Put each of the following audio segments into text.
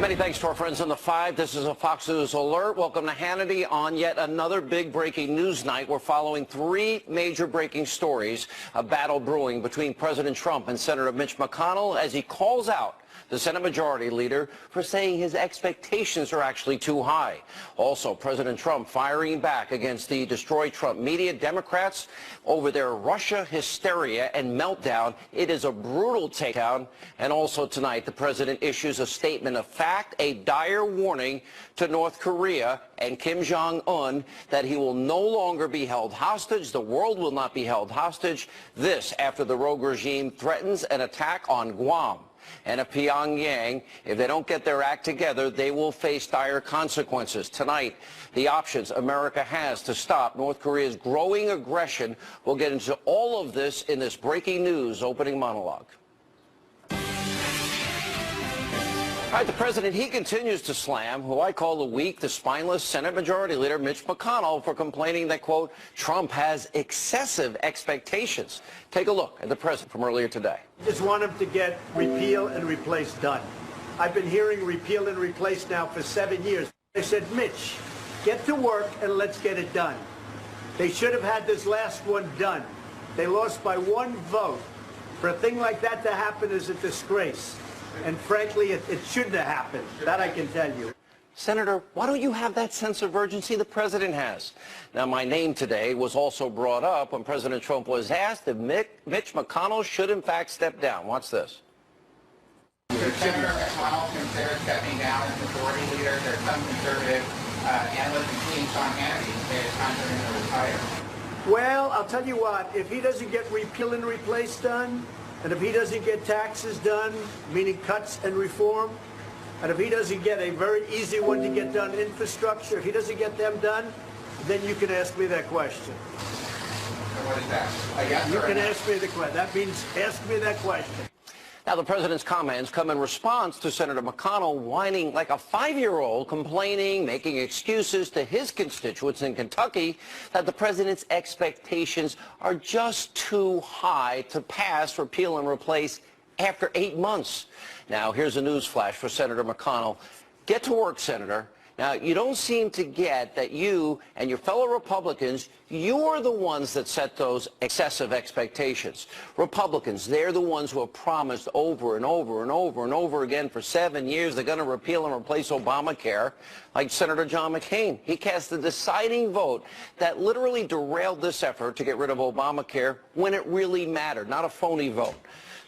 Many thanks to our friends on the 5. This is a Fox News alert. Welcome to Hannity on yet another big breaking news night. We're following three major breaking stories, a battle brewing between President Trump and Senator Mitch McConnell as he calls out the Senate Majority Leader for saying his expectations are actually too high. Also, President Trump firing back against the Destroy Trump media, Democrats over their Russia hysteria and meltdown. It is a brutal takedown. And also tonight, the president issues a statement of fact, a dire warning to North Korea and Kim Jong-un that he will no longer be held hostage. The world will not be held hostage. This after the rogue regime threatens an attack on Guam. And if Pyongyang, if they don't get their act together, they will face dire consequences. Tonight, the options America has to stop North Korea's growing aggression. We'll get into all of this in this breaking news opening monologue. All right, the president, he continues to slam who I call the weak, the spineless Senate Majority Leader Mitch McConnell for complaining that, quote, Trump has excessive expectations. Take a look at the president from earlier today. I just want him to get repeal and replace done. I've been hearing repeal and replace now for 7 years. They said, Mitch, get to work and let's get it done. They should have had this last one done. They lost by one vote. For a thing like that to happen is a disgrace. And frankly, it shouldn't have happened. That I can tell you. Senator, why don't you have that sense of urgency the president has? Now, my name today was also brought up when President Trump was asked if Mitch McConnell should, in fact, step down. Watch this. Should Senator McConnell consider stepping down as majority leader? There's some conservative analysts, including Sean Hannity, say it's time for him to retire. Well, I'll tell you what. If he doesn't get repeal and replace done, and if he doesn't get taxes done, meaning cuts and reform, and if he doesn't get a very easy one to get done, infrastructure, if he doesn't get them done, then you can ask me that question. So what is that? A yes You or a can no? ask me the question. That means ask me that question. Now, the president's comments come in response to Senator McConnell whining like a 5-year-old, complaining, making excuses to his constituents in Kentucky that the president's expectations are just too high to pass repeal and replace after 8 months. Now, here's a news flash for Senator McConnell. Get to work, Senator. Now, you don't seem to get that you and your fellow Republicans, you're the ones that set those excessive expectations. Republicans, they're the ones who have promised over and over and over and over again for 7 years they're going to repeal and replace Obamacare, like Senator John McCain. He cast the deciding vote that literally derailed this effort to get rid of Obamacare when it really mattered, not a phony vote.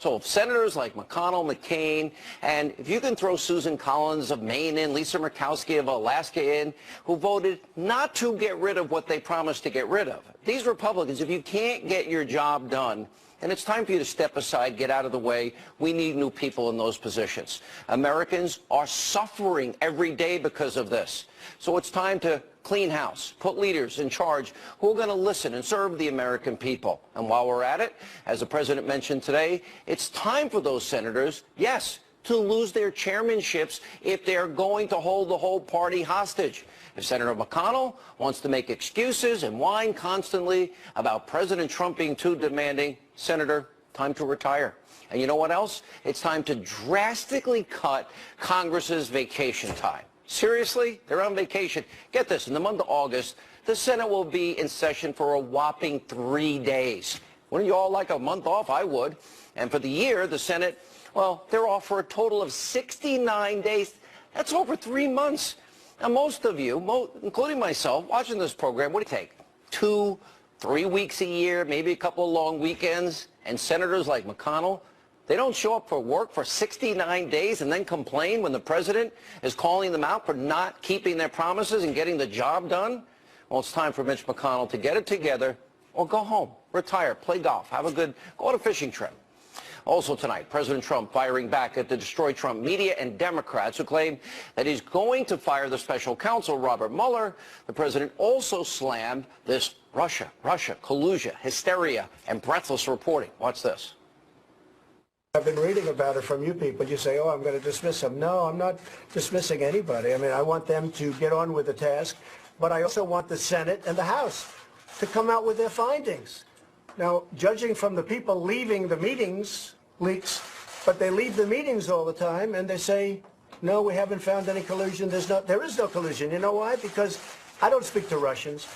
So if senators like McConnell, McCain, and if you can throw Susan Collins of Maine in, Lisa Murkowski of Alaska in, who voted not to get rid of what they promised to get rid of. These Republicans, if you can't get your job done, then it's time for you to step aside, get out of the way. We need new people in those positions. Americans are suffering every day because of this. So it's time to clean house, put leaders in charge who are going to listen and serve the American people. And while we're at it, as the president mentioned today, it's time for those senators, yes, to lose their chairmanships if they're going to hold the whole party hostage. If Senator McConnell wants to make excuses and whine constantly about President Trump being too demanding, Senator, time to retire. And you know what else? It's time to drastically cut Congress's vacation time. Seriously? They're on vacation. Get this, in the month of August, the Senate will be in session for a whopping 3 days. Wouldn't you all like a month off? I would. And for the year, the Senate, well, they're off for a total of 69 days. That's over 3 months. Now, most of you, including myself, watching this program, what do you take? 2, 3 weeks a year, maybe a couple of long weekends, and senators like McConnell, they don't show up for work for 69 days and then complain when the president is calling them out for not keeping their promises and getting the job done? Well, it's time for Mitch McConnell to get it together or go home, retire, play golf, have a good, go on a fishing trip. Also tonight, President Trump firing back at the Destroy Trump media and Democrats who claim that he's going to fire the special counsel, Robert Mueller. The president also slammed this Russia, collusion, hysteria, and breathless reporting. Watch this. I've been reading about it from you people. You say, oh, I'm going to dismiss them. No, I'm not dismissing anybody. I mean, I want them to get on with the task, but I also want the Senate and the House to come out with their findings. Now, judging from the people leaving the meetings, leaks, but they leave the meetings all the time and they say No, we haven't found any collusion. There is no collusion. You know why? Because I don't speak to Russians.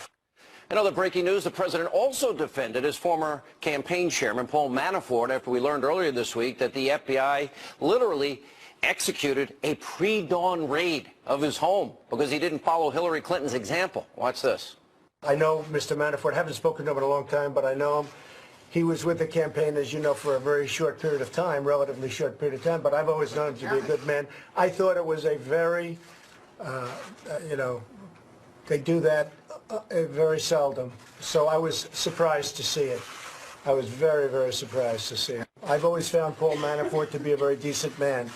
In other breaking news, the president also defended his former campaign chairman, Paul Manafort, after we learned earlier this week that the FBI literally executed a pre-dawn raid of his home because he didn't follow Hillary Clinton's example. Watch this. I know Mr. Manafort. I haven't spoken to him in a long time, but I know him. He was with the campaign, as you know, for a very short period of time, relatively short period of time, but I've always known him to be a good man. I thought it was a very, they do that very seldom. So I was surprised to see it. I was very, very surprised to see it. I've always found Paul Manafort to be a very decent man.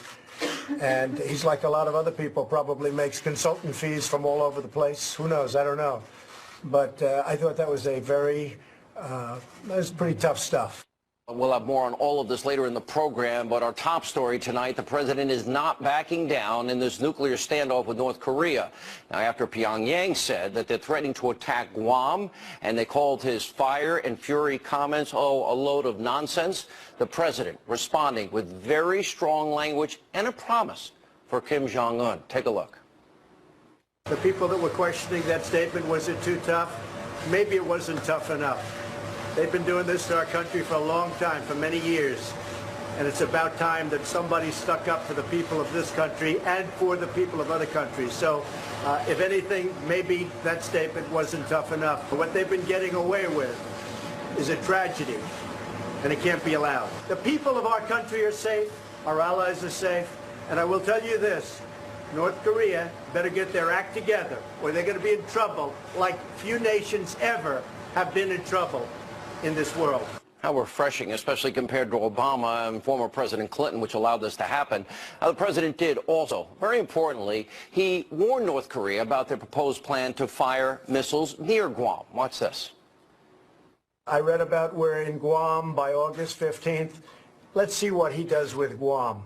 And he's like a lot of other people, probably makes consultant fees from all over the place. Who knows? I don't know. But I thought that was that was pretty tough stuff. We'll have more on all of this later in the program, but our top story tonight, the president is not backing down in this nuclear standoff with North Korea. Now, after Pyongyang said that they're threatening to attack Guam, and they called his fire and fury comments, a load of nonsense, the president responding with very strong language and a promise for Kim Jong-un. Take a look. The people that were questioning that statement, was it too tough? Maybe it wasn't tough enough. They've been doing this to our country for a long time, for many years. And it's about time that somebody stuck up for the people of this country and for the people of other countries. So, if anything, maybe that statement wasn't tough enough. But what they've been getting away with is a tragedy, and it can't be allowed. The people of our country are safe, our allies are safe, and I will tell you this, North Korea better get their act together, or they're going to be in trouble like few nations ever have been in trouble in this world. How refreshing, especially compared to Obama and former President Clinton, which allowed this to happen. The president did also, very importantly, he warned North Korea about their proposed plan to fire missiles near Guam. Watch this. I read about we're in Guam by August 15th. Let's see what he does with Guam.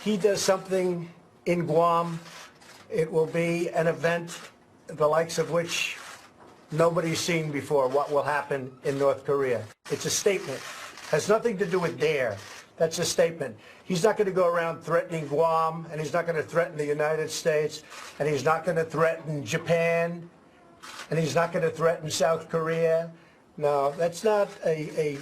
He does something in Guam, it will be an event the likes of which nobody's seen before, what will happen in North Korea. It's a statement. Has nothing to do with dare. That's a statement. He's not going to go around threatening Guam, and he's not going to threaten the United States, and he's not going to threaten Japan, and he's not going to threaten South Korea. No, that's not a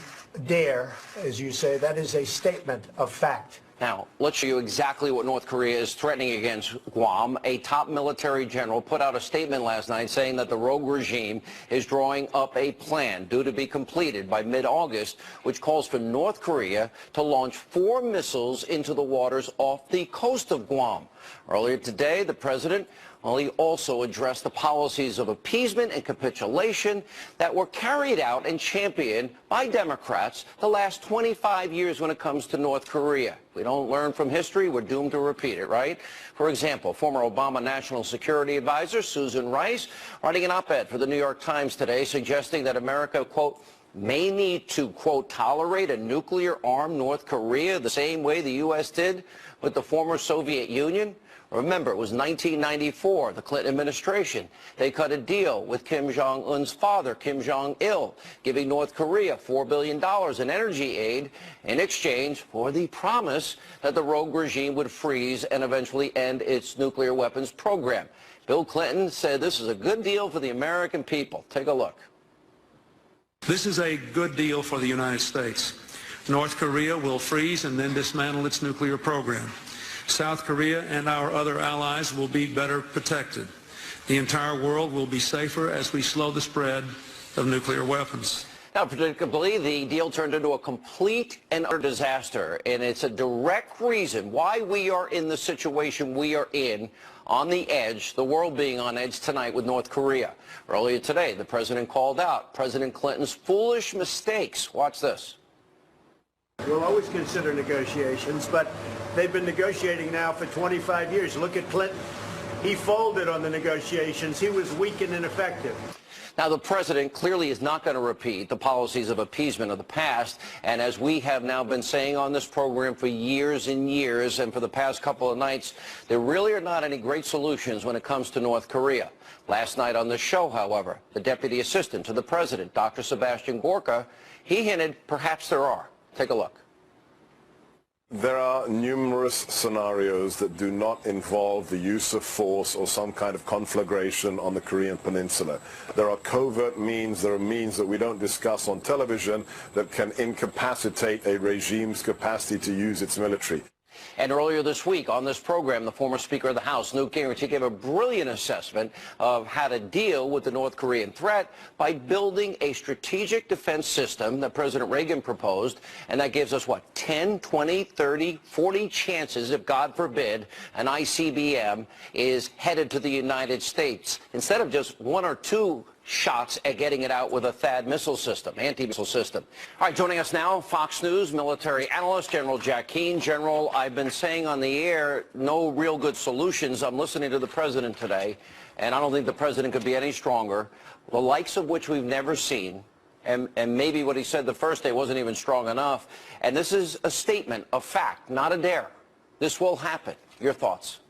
dare, as you say. That is a statement of fact. Now, let's show you exactly what North Korea is threatening against Guam. A top military general put out a statement last night saying that the rogue regime is drawing up a plan due to be completed by mid-August, which calls for North Korea to launch 4 missiles into the waters off the coast of Guam. Earlier today, the president, he also addressed the policies of appeasement and capitulation that were carried out and championed by Democrats the last 25 years when it comes to North Korea. If we don't learn from history, we're doomed to repeat it, right? For example, former Obama National Security Advisor Susan Rice writing an op-ed for the New York Times today suggesting that America, quote, may need to, quote, tolerate a nuclear-armed North Korea the same way the U.S. did with the former Soviet Union. Remember, it was 1994, the Clinton administration. They cut a deal with Kim Jong-un's father, Kim Jong-il, giving North Korea $4 billion in energy aid in exchange for the promise that the rogue regime would freeze and eventually end its nuclear weapons program. Bill Clinton said this is a good deal for the American people. Take a look. This is a good deal for the United States. North Korea will freeze and then dismantle its nuclear program. South Korea and our other allies will be better protected. The entire world will be safer as we slow the spread of nuclear weapons. Now, predictably, the deal turned into a complete and utter disaster, and it's a direct reason why we are in the situation we are in, on the edge, the world being on edge tonight with North Korea. Earlier today, the president called out President Clinton's foolish mistakes. Watch this. We'll always consider negotiations, but they've been negotiating now for 25 years. Look at Clinton. He folded on the negotiations. He was weak and ineffective. Now, the president clearly is not going to repeat the policies of appeasement of the past. And as we have now been saying on this program for years and years, and for the past couple of nights, there really are not any great solutions when it comes to North Korea. Last night on the show, however, the deputy assistant to the president, Dr. Sebastian Gorka, he hinted perhaps there are. Take a look. There are numerous scenarios that do not involve the use of force or some kind of conflagration on the Korean Peninsula. There are covert means, there are means that we don't discuss on television that can incapacitate a regime's capacity to use its military. And earlier this week on this program, the former Speaker of the House, Newt Gingrich, he gave a brilliant assessment of how to deal with the North Korean threat by building a strategic defense system that President Reagan proposed, and that gives us, what, 10, 20, 30, 40 chances if, God forbid, an ICBM is headed to the United States, instead of just one or two shots at getting it out with a THAAD missile system, anti-missile system. All right, joining us now, Fox News military analyst, General Jack Keane. General, I've been saying on the air, no real good solutions. I'm listening to the president today, and I don't think the president could be any stronger, the likes of which we've never seen. And maybe what he said the first day wasn't even strong enough. And this is a statement of fact, not a dare. This will happen. Your thoughts?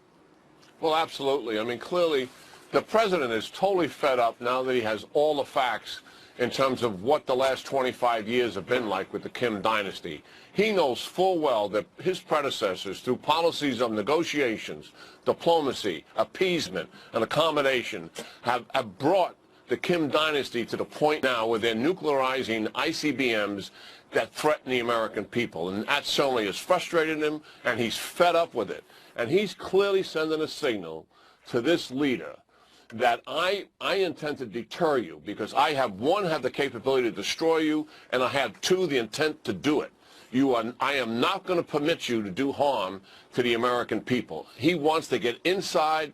Well, absolutely. I mean, clearly, the president is totally fed up now that he has all the facts in terms of what the last 25 years have been like with the Kim dynasty. He knows full well that his predecessors, through policies of negotiations, diplomacy, appeasement, and accommodation, have brought the Kim dynasty to the point now where they're nuclearizing ICBMs that threaten the American people. And that certainly has frustrated him, and he's fed up with it. And he's clearly sending a signal to this leader that I intend to deter you because I have, one, have the capability to destroy you, and I have, two, the intent to do it. I am not going to permit you to do harm to the American people. He wants to get inside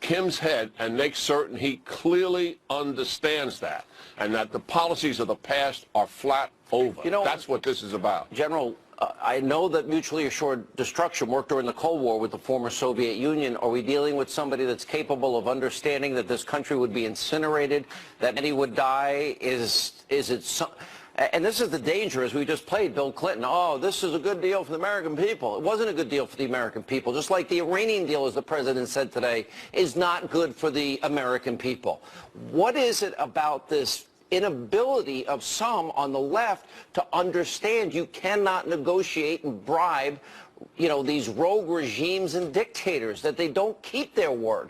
Kim's head and make certain he clearly understands that, and that the policies of the past are flat over. You know, that's what this is about. General, I know that mutually assured destruction worked during the Cold War with the former Soviet Union. Are we dealing with somebody that's capable of understanding that this country would be incinerated, that many would die? Is it and this is the danger, as we just played Bill Clinton. Oh, this is a good deal for the American people. It wasn't a good deal for the American people, just like the Iranian deal, as the president said today, is not good for the American people. What is it about this inability of some on the left to understand you cannot negotiate and bribe, you know, these rogue regimes and dictators, that they don't keep their word?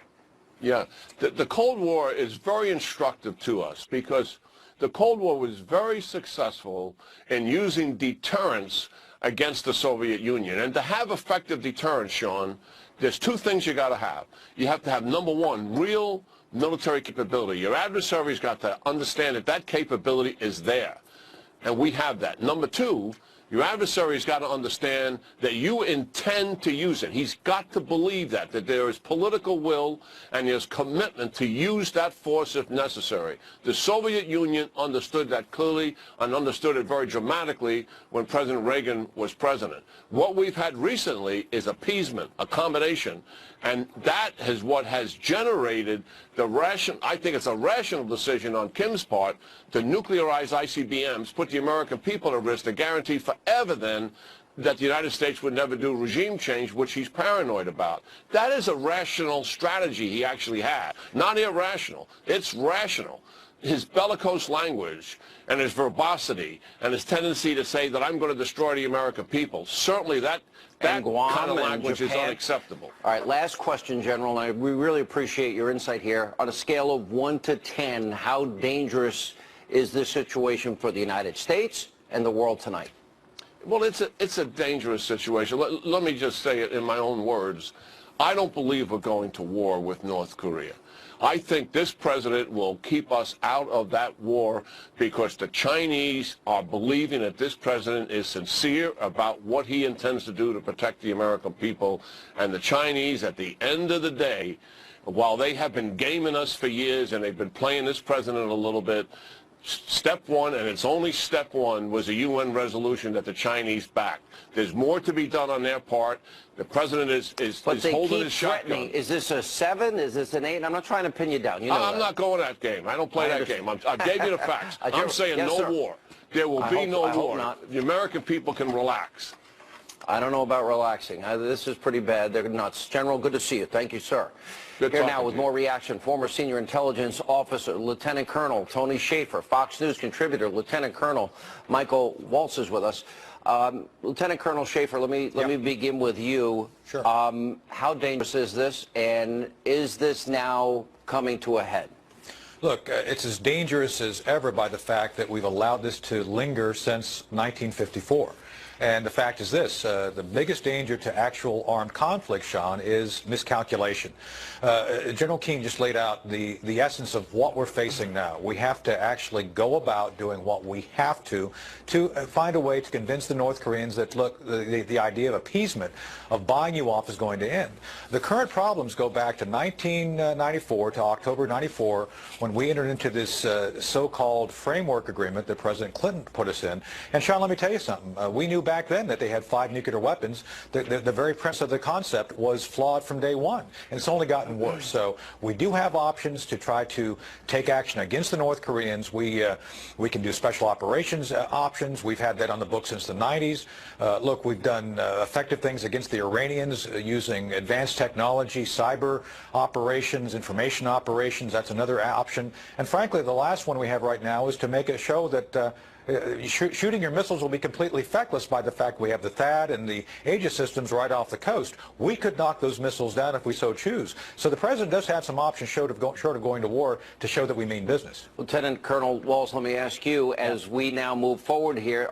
Yeah, the Cold War is very instructive to us because the Cold War was very successful in using deterrence against the Soviet Union. And to have effective deterrence, Sean, there's two things you got to have. You have to have, number one, real military capability. Your adversary's got to understand that that capability is there, and we have that. Number two, your adversary's got to understand that you intend to use it. He's got to believe that there is political will and there's commitment to use that force if necessary. The Soviet Union understood that clearly and understood it very dramatically when President Reagan was president. What we've had recently is appeasement, accommodation, and that is what has generated I think it's a rational decision on Kim's part to nuclearize ICBMs, put the American people at risk, to guarantee forever then that the United States would never do regime change, which he's paranoid about. That is a rational strategy he actually had. Not irrational. It's rational. His bellicose language and his verbosity and his tendency to say that I'm going to destroy the American people, certainly that kind of language is unacceptable. All right, last question, General, and we really appreciate your insight here. On a scale of 1 to 10, how dangerous is this situation for the United States and the world tonight? Well, it's a dangerous situation. Let me just say it in my own words. I don't believe we're going to war with North Korea. I think this president will keep us out of that war because the Chinese are believing that this president is sincere about what he intends to do to protect the American people. And the Chinese, at the end of the day, while they have been gaming us for years and they've been playing this president a little bit, step one, and it's only step one, was a UN resolution that the Chinese backed. There's more to be done on their part. The president is holding his shotgun. Is this a 7? Is this an 8? I'm not trying to pin you down. You know I'm not going that game. I don't play that game. I gave you the facts. I'm saying yes, no sir. war. There will be no war. Not. The American people can relax. I don't know about relaxing. This is pretty bad. They're nuts. General, good to see you. Thank you, sir. Good Here now with to you. more reaction, former senior intelligence officer, Lieutenant Colonel Tony Shaffer, Fox News contributor, Lieutenant Colonel Michael Waltz is with us. Lieutenant Colonel Schaefer, let me begin with you. Sure. How dangerous is this, and is this now coming to a head? Look, it's as dangerous as ever by the fact that we've allowed this to linger since 1954. And the fact is this, the biggest danger to actual armed conflict, Sean, is miscalculation. General Keane just laid out the essence of what we're facing now. We have to actually go about doing what we have to find a way to convince the North Koreans that, look, the idea of appeasement, of buying you off, is going to end. The current problems go back to 1994, to October 94, when we entered into this so-called framework agreement that President Clinton put us in. And, Sean, let me tell you something. We knew back then that they had 5 nuclear weapons. The very premise of the concept was flawed from day one, and it's only gotten worse. So we do have options to try to take action against the North Koreans. We can do special operations options. We've had that on the book since the 90s. Look, we've done effective things against the Iranians using advanced technology, cyber operations, information operations. That's another option. And frankly, the last one we have right now is to make it show that shooting your missiles will be completely feckless by the fact we have the THAAD and the Aegis systems right off the coast. We could knock those missiles down if we so choose. So the president does have some options short of going to war to show that we mean business. Lieutenant Colonel Walls, let me ask you, as we now move forward here,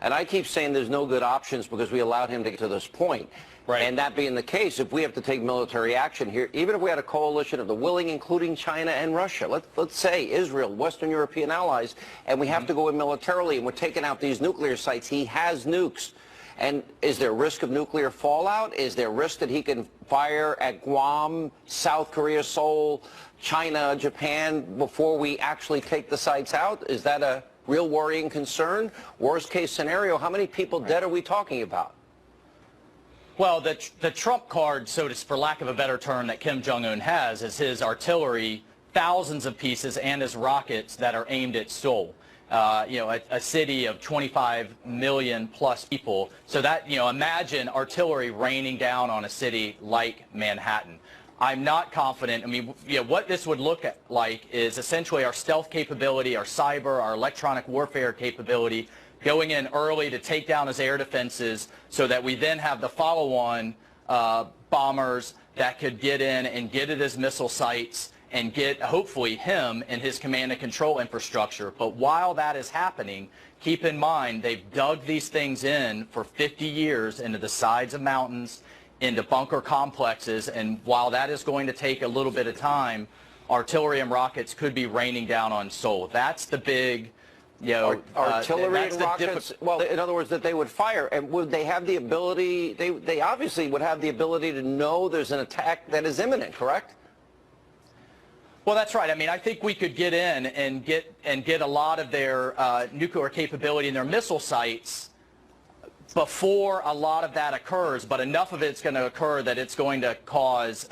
and I keep saying there's no good options because we allowed him to get to this point. Right. And that being the case, if we have to take military action here, even if we had a coalition of the willing, including China and Russia, let's say Israel, Western European allies, and we have to go in militarily, and we're taking out these nuclear sites. He has nukes. And is there risk of nuclear fallout? Is there risk that he can fire at Guam, South Korea, Seoul, China, Japan before we actually take the sites out? Is that a real worrying concern? Worst case scenario, how many people dead are we talking about? Well, the trump card, for lack of a better term, that Kim Jong-un has is his artillery, thousands of pieces, and his rockets that are aimed at Seoul. A city of 25 million plus people. So that, imagine artillery raining down on a city like Manhattan. I'm not confident. I mean, what this would look like is essentially our stealth capability, our cyber, our electronic warfare capability, going in early to take down his air defenses so that we then have the follow-on bombers that could get in and get at his missile sites and get, hopefully, him and his command and control infrastructure. But while that is happening, keep in mind they've dug these things in for 50 years into the sides of mountains, into bunker complexes, and while that is going to take a little bit of time, artillery and rockets could be raining down on Seoul. That's the big... artillery and rockets, well, in other words, that they would fire, and would they have the ability, they obviously would have the ability to know there's an attack that is imminent, correct? Well, that's right. I mean, I think we could get in and get a lot of their nuclear capability in their missile sites before a lot of that occurs, but enough of it's going to occur that it's going to cause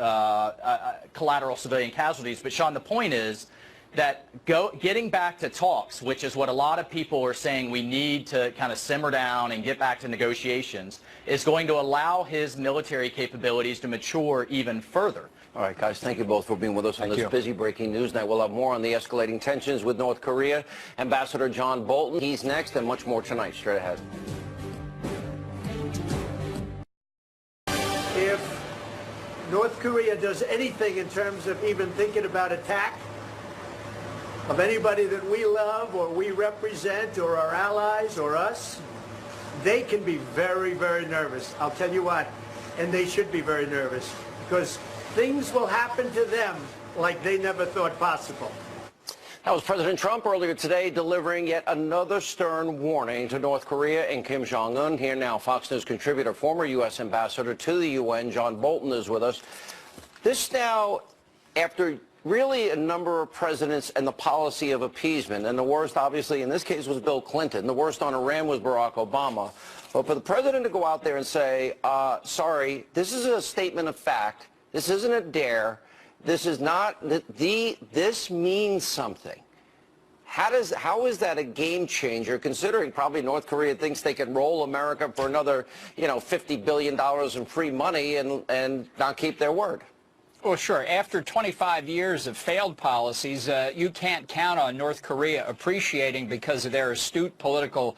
collateral civilian casualties. But, Sean, the point is that getting back to talks, which is what a lot of people are saying we need to kind of simmer down and get back to negotiations, is going to allow his military capabilities to mature even further. All right, guys, thank you both for being with us on this busy breaking news night. We'll have more on the escalating tensions with North Korea. Ambassador John Bolton, he's next, and much more tonight. Straight ahead. If North Korea does anything in terms of even thinking about attack of anybody that we love or we represent or our allies or us, they can be very, very nervous. I'll tell you what, and they should be very nervous because things will happen to them like they never thought possible. That was President Trump earlier today delivering yet another stern warning to North Korea and Kim Jong-un. Here now, Fox News contributor, former U.S. ambassador to the UN, John Bolton, is with us. This now, after really a number of presidents and the policy of appeasement, and the worst, obviously, in this case was Bill Clinton. The worst on Iran was Barack Obama. But for the president to go out there and say, sorry, this is a statement of fact. This isn't a dare. This is not, this means something. How is that a game changer, considering probably North Korea thinks they can roll America for another, $50 billion in free money and not keep their word? Well, sure. After 25 years of failed policies, you can't count on North Korea appreciating, because of their astute political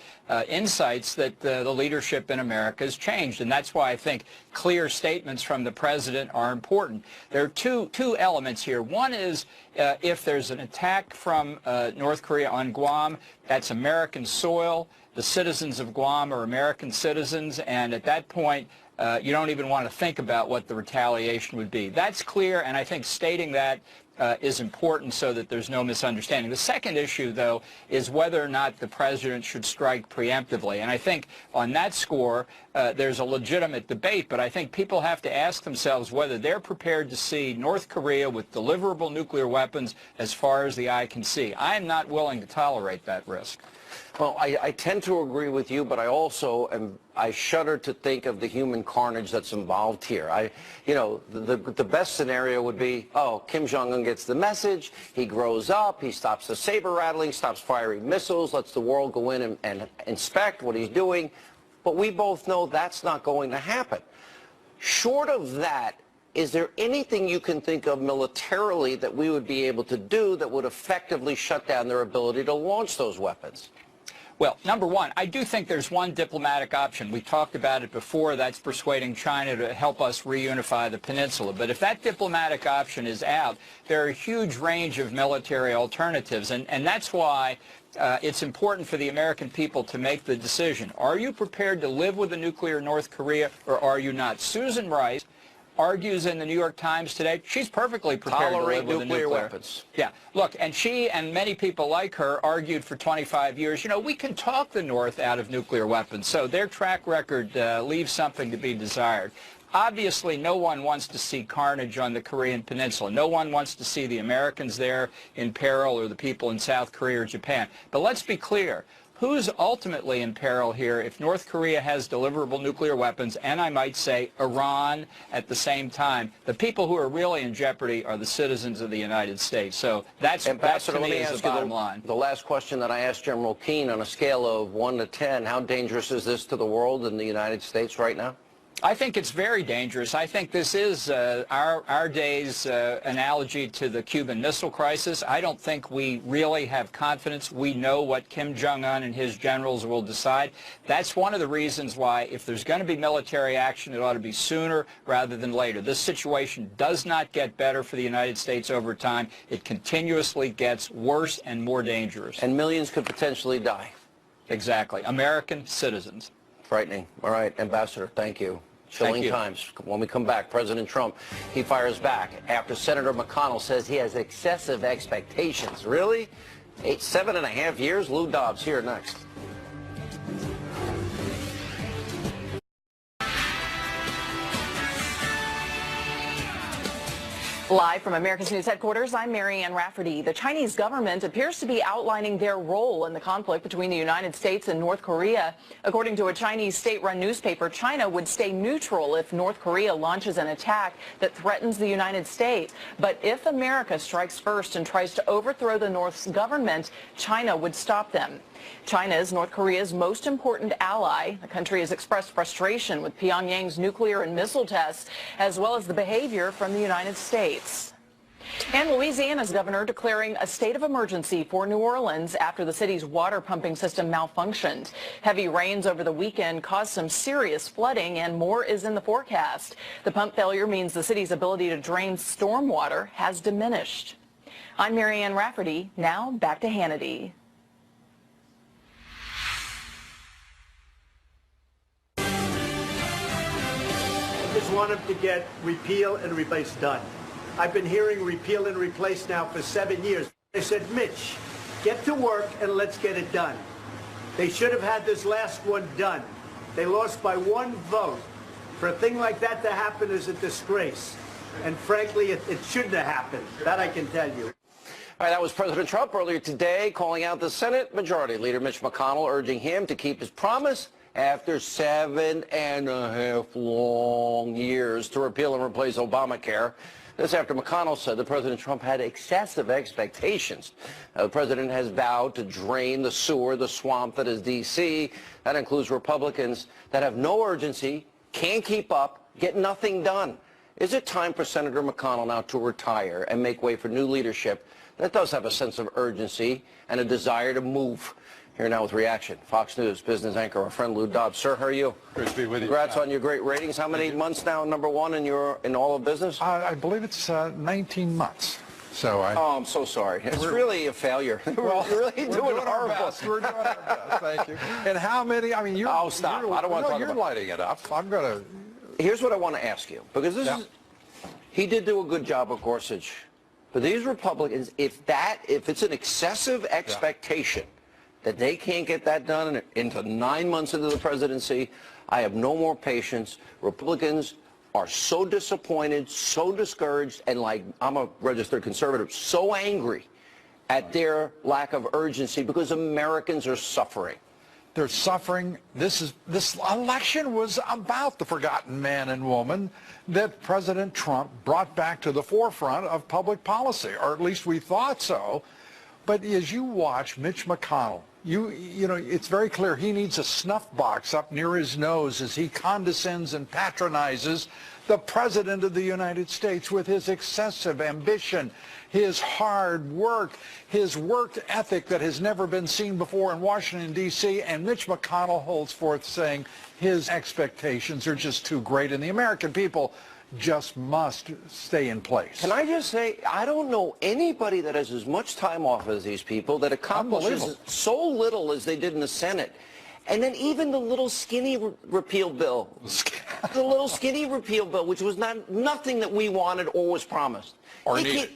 insights, that the leadership in America has changed. And that's why I think clear statements from the president are important. There are two elements here. One is if there's an attack from North Korea on Guam, that's American soil. The citizens of Guam are American citizens, and at that point, you don't even want to think about what the retaliation would be. That's clear, and I think stating that is important so that there's no misunderstanding. The second issue, though, is whether or not the president should strike preemptively. And I think on that score, there's a legitimate debate, but I think people have to ask themselves whether they're prepared to see North Korea with deliverable nuclear weapons as far as the eye can see. I am not willing to tolerate that risk. Well, I tend to agree with you, but I shudder to think of the human carnage that's involved here. The best scenario would be, Kim Jong-un gets the message, he grows up, he stops the saber rattling, stops firing missiles, lets the world go in and inspect what he's doing. But we both know that's not going to happen. Short of that, is there anything you can think of militarily that we would be able to do that would effectively shut down their ability to launch those weapons? Well, number one, I do think there's one diplomatic option. We talked about it before. That's persuading China to help us reunify the peninsula. But if that diplomatic option is out, there are a huge range of military alternatives. And that's why it's important for the American people to make the decision. Are you prepared to live with a nuclear North Korea, or are you not? Susan Rice argues in the New York Times today she's perfectly prepared to live with nuclear weapons. Yeah, look, and she and many people like her argued for 25 years, we can talk the North out of nuclear weapons. So their track record leaves something to be desired. Obviously, no one wants to see carnage on the Korean Peninsula. No one wants to see the Americans there in peril, or the people in South Korea or Japan. But let's be clear. Who's ultimately in peril here if North Korea has deliverable nuclear weapons, and I might say Iran at the same time? The people who are really in jeopardy are the citizens of the United States. So that to me is the bottom line. The last question that I asked General Keane, on a scale of 1 to 10, how dangerous is this to the world and the United States right now? I think it's very dangerous. I think this is our day's analogy to the Cuban Missile Crisis. I don't think we really have confidence. We know what Kim Jong-un and his generals will decide. That's one of the reasons why, if there's going to be military action, it ought to be sooner rather than later. This situation does not get better for the United States over time. It continuously gets worse and more dangerous. And millions could potentially die. Exactly. American citizens. Frightening. All right, Ambassador, thank you. Chilling times. When we come back, President Trump, he fires back after Senator McConnell says he has excessive expectations. Really? 7.5 years? Lou Dobbs here next. Live from America's News headquarters, I'm Marianne Rafferty. The Chinese government appears to be outlining their role in the conflict between the United States and North Korea. According to a Chinese state-run newspaper, China would stay neutral if North Korea launches an attack that threatens the United States. But if America strikes first and tries to overthrow the North's government, China would stop them. China is North Korea's most important ally. The country has expressed frustration with Pyongyang's nuclear and missile tests, as well as the behavior from the United States. And Louisiana's governor declaring a state of emergency for New Orleans after the city's water pumping system malfunctioned. Heavy rains over the weekend caused some serious flooding, and more is in the forecast. The pump failure means the city's ability to drain stormwater has diminished. I'm Marianne Rafferty. Now back to Hannity. I just want them to get repeal and replace done. I've been hearing repeal and replace now for 7 years. They said, Mitch, get to work and let's get it done. They should have had this last one done. They lost by 1 vote. For a thing like that to happen is a disgrace. And frankly, it shouldn't have happened. That I can tell you. All right, that was President Trump earlier today calling out the Senate Majority Leader Mitch McConnell, urging him to keep his promise after 7.5 long years to repeal and replace Obamacare. This after McConnell said that President Trump had excessive expectations. The president has vowed to drain the sewer, the swamp that is D.C. That includes Republicans that have no urgency, can't keep up, get nothing done. Is it time for Senator McConnell now to retire and make way for new leadership that does have a sense of urgency and a desire to move? Here now with reaction, Fox News business anchor, our friend Lou Dobbs. Sir, how are you? Great to be with you. Congrats on your great ratings. How many months now, #1 in all of business? I believe it's 19 months. So Oh, I'm so sorry. It's really a failure. We're really doing our horrible. best. We're doing our best. Thank you. And how many? I mean, you're. Oh, stop. I don't want to talk you're about lighting it up. I'm going to. Here's what I want to ask you, because this is, he did do a good job of Gorsuch, but these Republicans, if it's an excessive expectation that they can't get that done into 9 months into the presidency, I have no more patience. Republicans are so disappointed, so discouraged, and like I'm a registered conservative, so angry at their lack of urgency because Americans are suffering. They're suffering. This election was about the forgotten man and woman that President Trump brought back to the forefront of public policy, or at least we thought so. But as you watch Mitch McConnell, you know, it's very clear he needs a snuff box up near his nose as he condescends and patronizes the President of the United States with his excessive ambition, his hard work, his work ethic that has never been seen before in Washington, D.C., and Mitch McConnell holds forth saying his expectations are just too great, and the American people just must stay in place. Can I just say, I don't know anybody that has as much time off as these people that accomplishes so little as they did in the Senate. And then even the little skinny repeal bill, the little skinny repeal bill, which was nothing that we wanted or was promised. Or they needed.